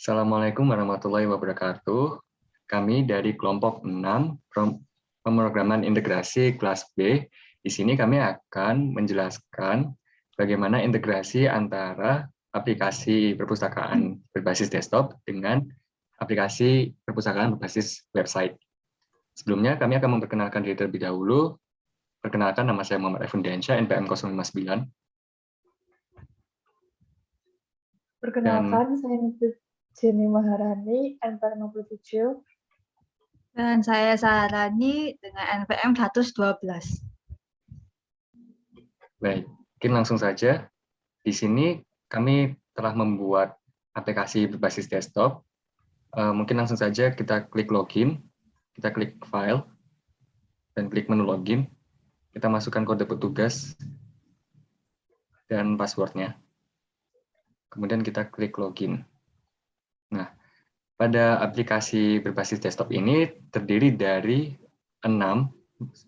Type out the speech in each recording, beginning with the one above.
Assalamualaikum warahmatullahi wabarakatuh. Kami dari kelompok 6 pemrograman integrasi kelas B. Di sini kami akan menjelaskan bagaimana integrasi antara aplikasi perpustakaan berbasis desktop dengan aplikasi perpustakaan berbasis website. Sebelumnya kami akan memperkenalkan diri terlebih dahulu. Perkenalkan, nama saya Muhammad Effundiansyah, NPM 059. Perkenalkan, saya Jenny Maharani, NPM 67. Dan saya Saharani dengan NPM 112. Baik, mungkin langsung saja. Di sini kami telah membuat aplikasi berbasis desktop. Mungkin langsung saja kita klik login, kita klik file, dan klik menu login. Kita masukkan kode petugas dan passwordnya. Kemudian kita klik login. Nah, pada aplikasi berbasis desktop ini terdiri dari 5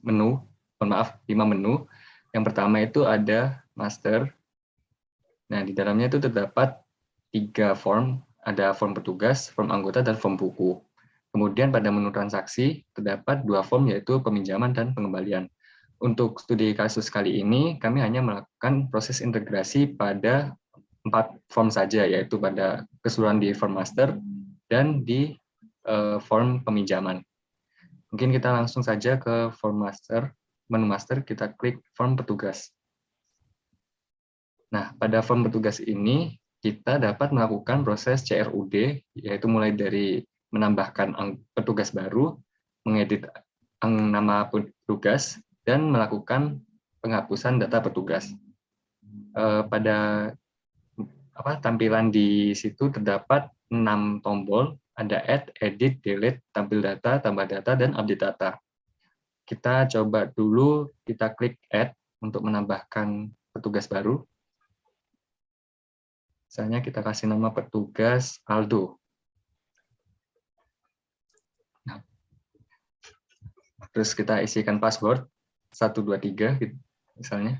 menu. Yang pertama itu ada master. Nah, di dalamnya itu terdapat 3 form, ada form petugas, form anggota, dan form buku. Kemudian pada menu transaksi terdapat 2 form, yaitu peminjaman dan pengembalian. Untuk studi kasus kali ini, kami hanya melakukan proses integrasi pada 4 form saja, yaitu pada keseluruhan di form master dan di form peminjaman. Mungkin kita langsung saja ke form master, menu master, kita klik form petugas. Nah, pada form petugas ini, kita dapat melakukan proses CRUD, yaitu mulai dari menambahkan petugas baru, mengedit nama petugas, dan melakukan penghapusan data petugas. Pada tampilan di situ terdapat 6 tombol, ada add, edit, delete, tampil data, tambah data, dan update data. Kita coba dulu, kita klik add untuk menambahkan petugas baru. Misalnya kita kasih nama petugas Aldo. Nah, terus kita isikan password 123 gitu, misalnya.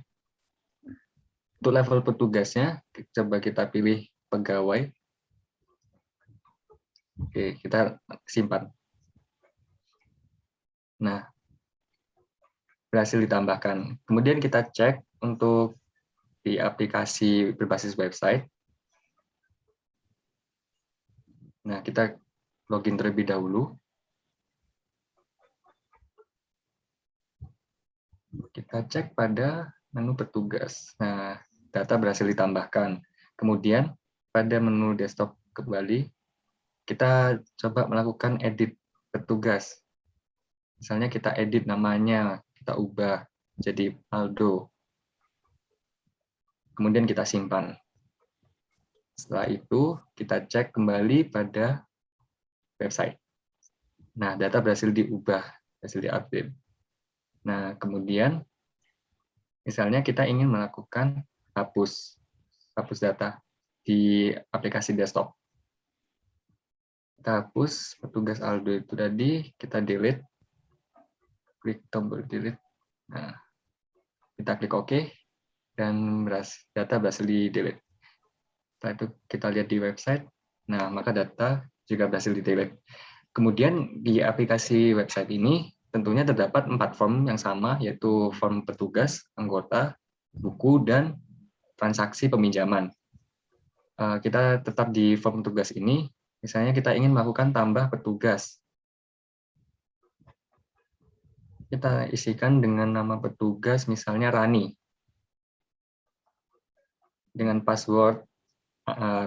Untuk level petugasnya, coba kita pilih pegawai. Oke, kita simpan. Nah, berhasil ditambahkan. Kemudian kita cek untuk di aplikasi berbasis website. Nah, kita login terlebih dahulu. Kita cek pada menu petugas. Nah, data berhasil ditambahkan. Kemudian, pada menu desktop kembali, kita coba melakukan edit petugas. Misalnya kita edit namanya, kita ubah jadi Aldo. Kemudian kita simpan. Setelah itu, kita cek kembali pada website. Nah, data berhasil diubah, berhasil diupdate. Nah, kemudian, misalnya kita ingin melakukan hapus data di aplikasi desktop. Kita hapus petugas Aldo itu tadi, kita delete, klik tombol delete. Nah, kita klik OK, dan data berhasil di-delete. Setelah itu kita lihat di website, nah maka data juga berhasil di-delete. Kemudian di aplikasi website ini tentunya terdapat 4 form yang sama, yaitu form petugas, anggota, buku, dan transaksi peminjaman. Kita tetap di form petugas ini, misalnya kita ingin melakukan tambah petugas. Kita isikan dengan nama petugas, misalnya Rani. Dengan password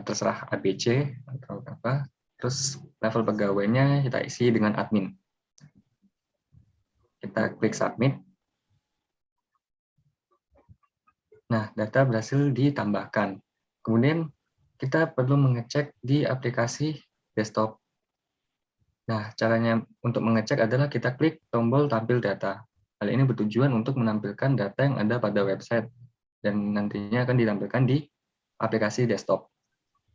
terserah ABC atau apa, terus level pegawainya kita isi dengan admin. Kita klik submit. Nah, data berhasil ditambahkan. Kemudian kita perlu mengecek di aplikasi desktop. Nah, caranya untuk mengecek adalah kita klik tombol tampil data. Hal ini bertujuan untuk menampilkan data yang ada pada website dan nantinya akan ditampilkan di aplikasi desktop.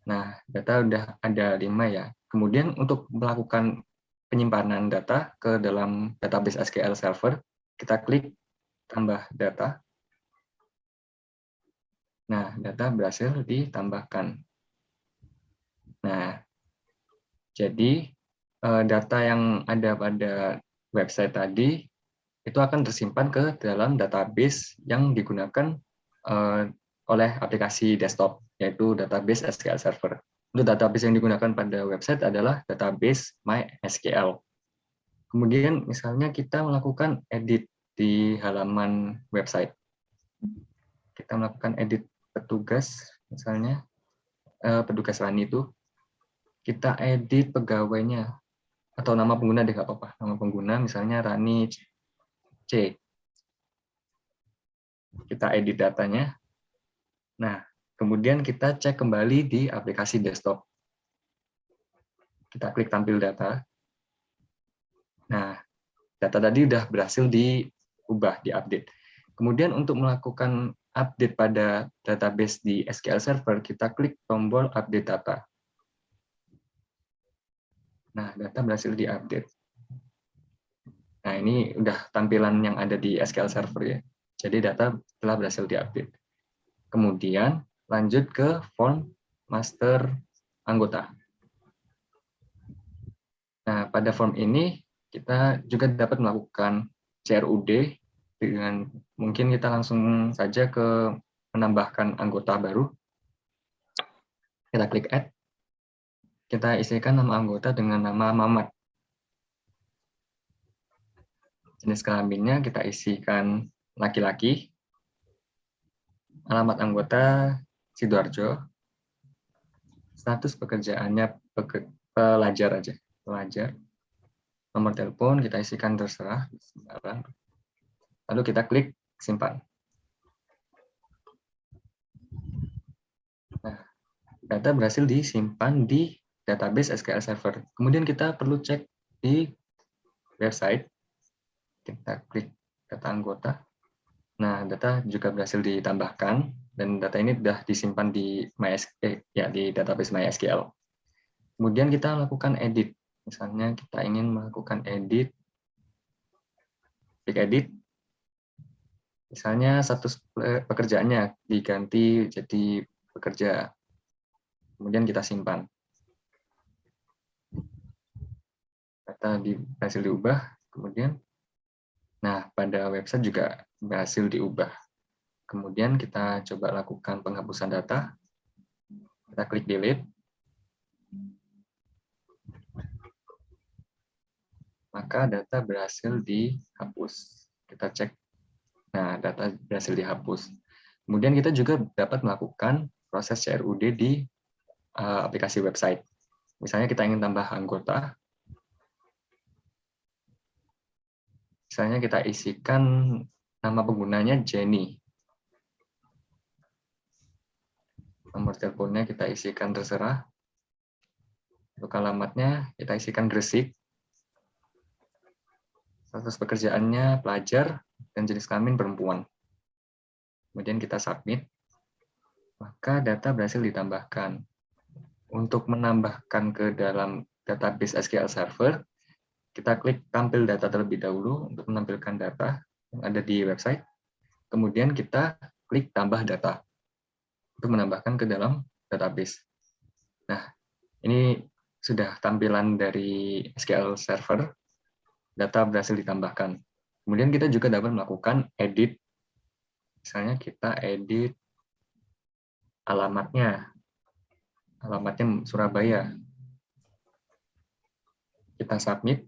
Nah, data udah ada 5 ya. Kemudian untuk melakukan penyimpanan data ke dalam database SQL Server, kita klik tambah data. Nah, data berhasil ditambahkan. Nah, Jadi data yang ada pada website tadi itu akan tersimpan ke dalam database yang digunakan oleh aplikasi desktop, yaitu database SQL Server. Untuk database yang digunakan pada website adalah database MySQL. Kemudian misalnya kita melakukan edit di halaman website. Kita melakukan edit petugas, misalnya petugas Rani itu, kita edit pegawainya, atau nama pengguna deh, nggak apa-apa. Nama pengguna misalnya Rani C. Kita edit datanya. Nah, kemudian kita cek kembali di aplikasi desktop. Kita klik tampil data. Nah, data tadi udah berhasil diubah, diupdate. Kemudian untuk melakukan update pada database di SQL Server, kita klik tombol update data. Nah, data berhasil diupdate. Nah, ini udah tampilan yang ada di SQL Server ya. Jadi data telah berhasil diupdate. Kemudian lanjut ke form master anggota. Nah, pada form ini kita juga dapat melakukan CRUD dengan mungkin kita langsung saja ke menambahkan anggota baru. Kita klik add. Kita isikan nama anggota dengan nama Mamat. Jenis kelaminnya kita isikan laki-laki. Alamat anggota Sidoarjo. Status pekerjaannya pelajar aja, pelajar. Nomor telepon kita isikan terserah. Lalu kita klik simpan. Nah, data berhasil disimpan di database SQL Server. Kemudian kita perlu cek di website. Kita klik data anggota. Nah, data juga berhasil ditambahkan dan data ini sudah disimpan di di database MySQL. Kemudian kita lakukan edit. Misalnya kita ingin melakukan edit, klik edit. Misalnya status pekerjaannya diganti jadi pekerja. Kemudian kita simpan. Data berhasil diubah. Kemudian, nah pada website juga berhasil diubah. Kemudian kita coba lakukan penghapusan data. Kita klik delete. Maka data berhasil dihapus. Kita cek. Nah, data berhasil dihapus. Kemudian kita juga dapat melakukan proses CRUD di aplikasi website. Misalnya kita ingin tambah anggota. Misalnya kita isikan nama penggunanya Jenny. Nomor teleponnya kita isikan terserah. Untuk alamatnya kita isikan Gresik. Status pekerjaannya pelajar dan jenis kelamin perempuan. Kemudian kita submit. Maka data berhasil ditambahkan. Untuk menambahkan ke dalam database SQL Server, kita klik tampil data terlebih dahulu untuk menampilkan data yang ada di website. Kemudian kita klik tambah data untuk menambahkan ke dalam database. Nah, ini sudah tampilan dari SQL Server. Data berhasil ditambahkan. Kemudian kita juga dapat melakukan edit. Misalnya kita edit alamatnya. Alamatnya Surabaya. Kita submit.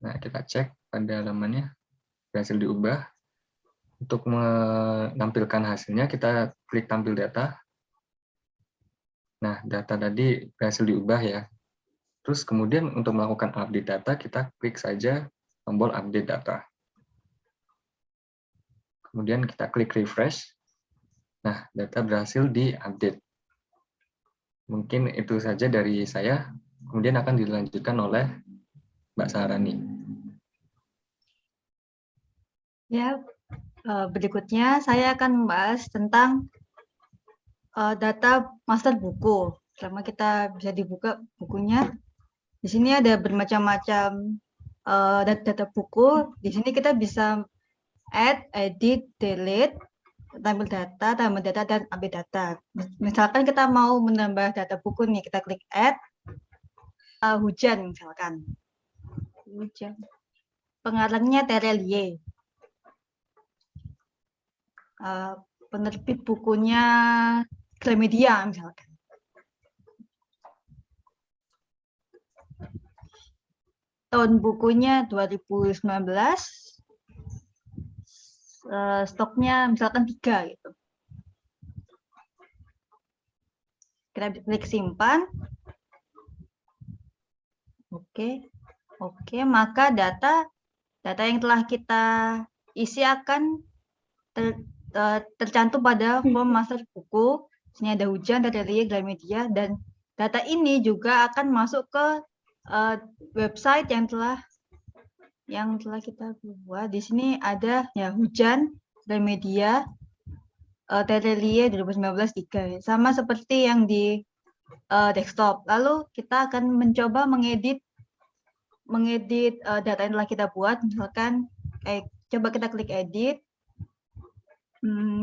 Nah, kita cek pada halamannya berhasil diubah. Untuk menampilkan hasilnya, kita klik tampil data. Nah, data tadi berhasil diubah ya. Terus kemudian untuk melakukan update data, kita klik saja tombol update data. Kemudian kita klik refresh. Nah, data berhasil diupdate. Mungkin itu saja dari saya. Kemudian akan dilanjutkan oleh Mbak Saharani. Ya, berikutnya saya akan membahas tentang data master buku. Selama kita bisa dibuka bukunya, di sini ada bermacam-macam data buku. Di sini kita bisa add, edit, delete, tampil data, dan update data. Misalkan kita mau menambah data buku nih, kita klik add hujan misalkan. Hujan. Pengarangnya Terelie. Penerbit bukunya Gramedia misalkan. Tahun bukunya 2019. Stoknya misalkan 3 gitu. Kita klik simpan. Oke, maka data yang telah kita isi akan tercantum pada form master buku. Sini ada hujan, Terelie, Gramedia, dan data ini juga akan masuk ke website yang telah kita buat. Di sini ada ya hujan, Gramedia, Terelie 2019 3, sama seperti yang di desktop. Lalu kita akan mencoba mengedit data yang telah kita buat. Misalkan coba kita klik edit.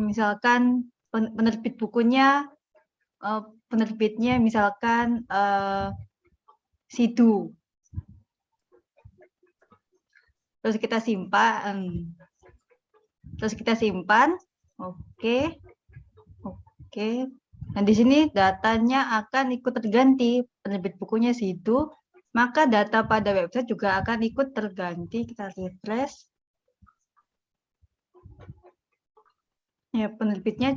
Misalkan penerbit bukunya, penerbitnya misalkan Sidu. Terus kita simpan. Oke. Nah, di sini datanya akan ikut terganti. Penerbit bukunya Sidu, maka data pada website juga akan ikut terganti. Kita refresh. Ya, penerbitnya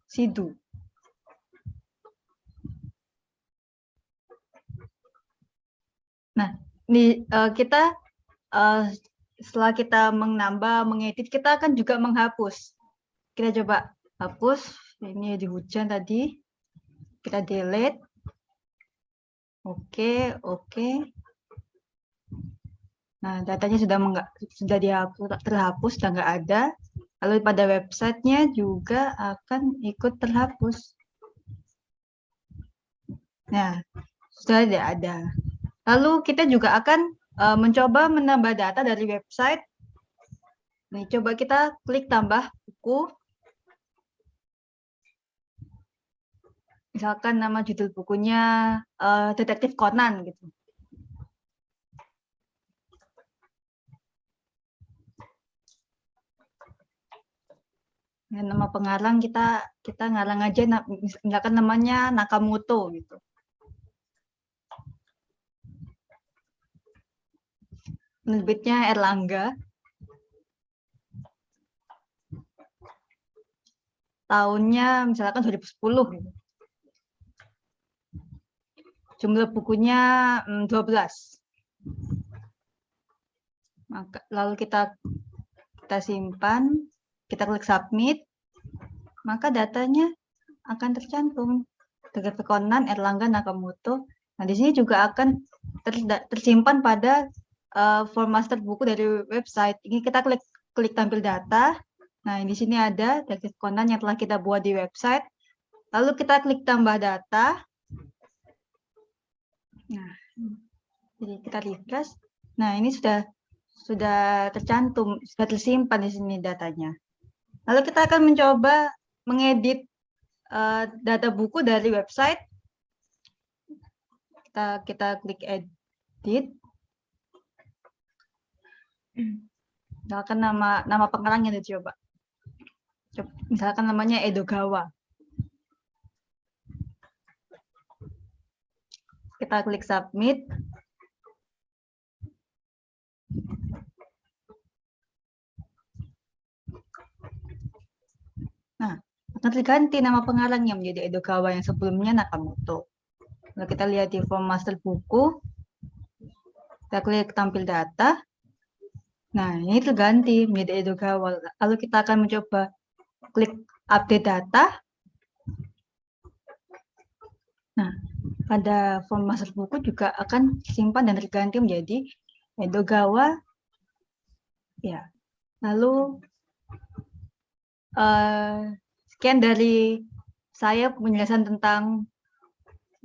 Sidu. Nah, kita setelah kita mengedit, kita akan juga menghapus. Kita coba hapus. Ini di hujan tadi. Kita delete. Oke. Nah, datanya sudah terhapus, sudah nggak ada. Lalu pada websitenya juga akan ikut terhapus. Nah, sudah tidak ada. Lalu kita juga akan mencoba menambah data dari website. Nih, coba kita klik tambah buku. Misalkan nama judul bukunya Detektif Conan gitu. Nah, nama pengarang kita ngarang aja, misalkan namanya Nakamoto gitu. Penerbitnya Erlangga. Tahunnya misalkan 2010 gitu. Jumlah bukunya 12. Maka lalu kita simpan, kita klik submit, maka datanya akan tercantum. Detektif Conan Erlangga Nakamoto. Nah, di sini juga akan tersimpan pada form master buku dari website. Ini kita klik tampil data. Nah, di sini ada Detektif Conan yang telah kita buat di website. Lalu kita klik tambah data. Nah, jadi kita refresh. Nah, ini sudah tercantum, sudah tersimpan di sini datanya. Lalu kita akan mencoba mengedit data buku dari website. Kita klik edit. Misalkan nama pengarangnya dicoba. Misalkan namanya Edogawa. Kita klik submit. Nah, akan terganti nama pengarangnya menjadi Edogawa yang sebelumnya Nakamoto. Kalau kita lihat di form master buku, kita klik tampil data. Nah, ini terganti menjadi Edogawa. Lalu kita akan mencoba klik update data. Nah, pada form master buku juga akan disimpan dan terganti menjadi Edogawa. Ya, lalu sekian dari saya penjelasan tentang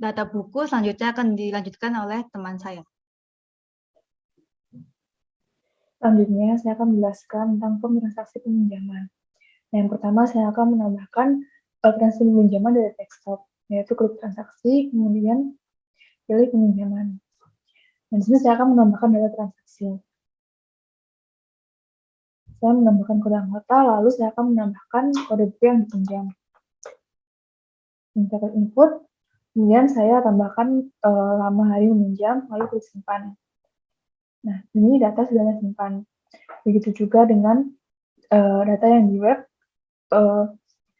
data buku. Selanjutnya akan dilanjutkan oleh teman saya. Selanjutnya, saya akan menjelaskan tentang form transaksi peminjaman. Nah, yang pertama, saya akan menambahkan transaksi peminjaman dari desktop, yaitu klik transaksi, kemudian pilih peminjaman. Dan di sini saya akan menambahkan data transaksi. Saya menambahkan kode anggota, lalu saya akan menambahkan kode buku yang dipinjam. Saya klik input, kemudian saya tambahkan lama hari meminjam, lalu klik simpan. Nah, ini data sudah saya simpan. Begitu juga dengan data yang di web,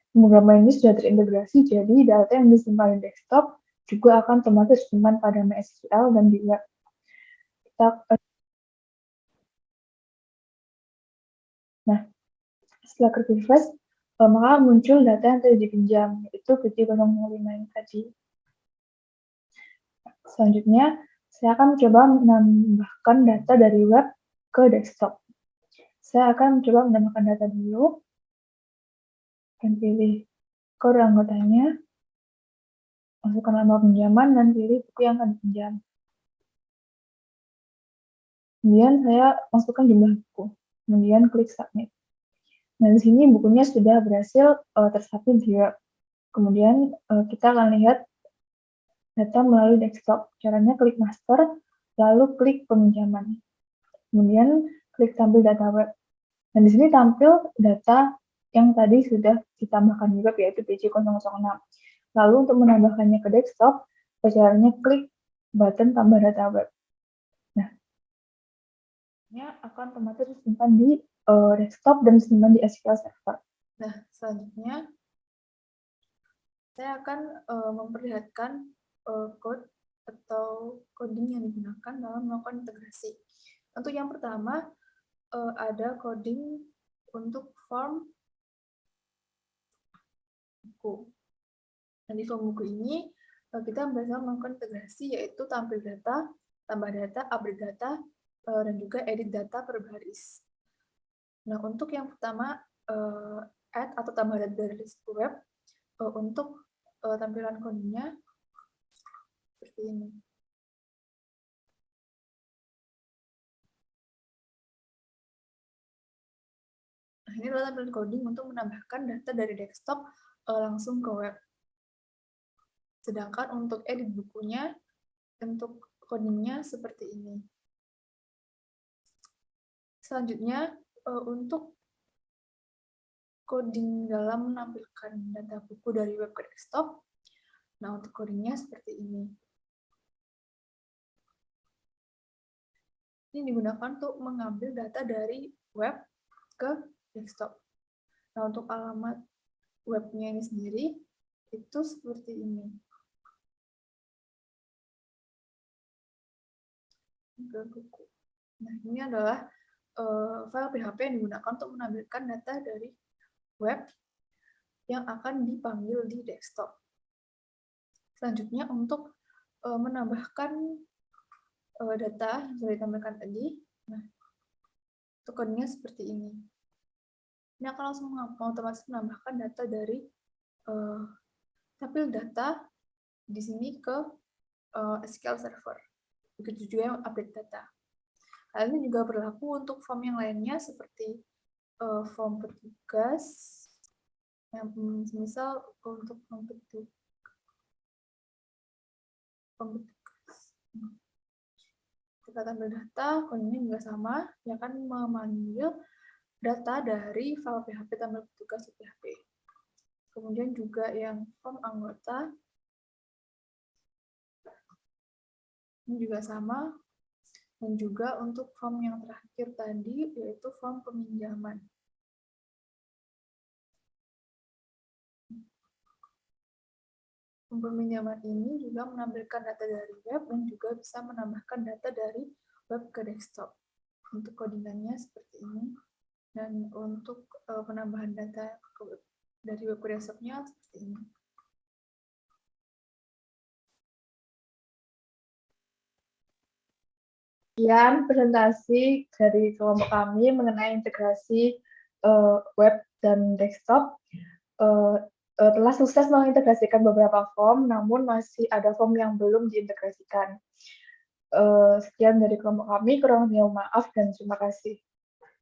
pemrograman ini sudah terintegrasi, jadi data yang disimpan di desktop juga akan otomatis disimpan pada MySQL dan di web. Nah, setelah klik refresh, maka muncul data yang tadi dipinjam, yaitu PT005 yang tadi. Selanjutnya, saya akan mencoba menambahkan data dari web ke desktop. Saya akan mencoba menambahkan data dulu, dan pilih kode anggotanya, masukkan nama pinjaman, dan pilih buku yang akan dipinjam. Kemudian saya masukkan jumlah buku, kemudian klik submit. Nah, di sini bukunya sudah berhasil tersubmit di web. Kemudian kita akan lihat data melalui desktop. Caranya klik master, lalu klik peminjaman. Kemudian klik tampil data web. Dan di sini tampil data yang tadi sudah ditambahkan di web, yaitu PC006. Lalu untuk menambahkannya ke desktop, caranya klik button tambah data web. Nah, ini akan otomatis disimpan di desktop dan disimpan di SQL Server. Nah, selanjutnya saya akan memperlihatkan code atau coding yang digunakan dalam melakukan integrasi. Untuk yang pertama, ada coding untuk form buku. Nah, di form buku ini, kita berhasil melakukan integrasi, yaitu tampil data, tambah data, update data, dan juga edit data per baris. Nah, untuk yang pertama, add atau tambah data dari list web, untuk tampilan codingnya seperti ini. Nah, ini adalah tampilan coding untuk menambahkan data dari desktop langsung ke web. Sedangkan untuk edit bukunya, untuk codingnya seperti ini. Selanjutnya, untuk coding dalam menampilkan data buku dari web ke desktop, nah untuk codingnya seperti ini. Ini digunakan untuk mengambil data dari web ke desktop. Nah, untuk alamat webnya ini sendiri, itu seperti ini. Nah, ini adalah file PHP yang digunakan untuk menampilkan data dari web yang akan dipanggil di desktop. Selanjutnya, untuk menambahkan data yang sudah ditampilkan tadi, nah, untuk codingnya seperti ini. Ini akan langsung otomatis menambahkan data dari tampil data di sini ke SQL Server. Begitu juga yang update data. Hal ini juga berlaku untuk form yang lainnya seperti form petugas, yang misal untuk form petugas. Kita tampil data, codingnya juga sama, yang akan memanggil data dari file PHP tampil petugas PHP. Kemudian juga yang form anggota, ini juga sama, dan juga untuk form yang terakhir tadi, yaitu form peminjaman. Form peminjaman ini juga menampilkan data dari web dan juga bisa menambahkan data dari web ke desktop. Untuk codingannya seperti ini, dan untuk penambahan data dari web ke desktopnya seperti ini. Sekian presentasi dari kelompok kami mengenai integrasi web dan desktop. Telah sukses mengintegrasikan beberapa form, namun masih ada form yang belum diintegrasikan. Sekian dari kelompok kami, kurang lebihnya maaf dan terima kasih.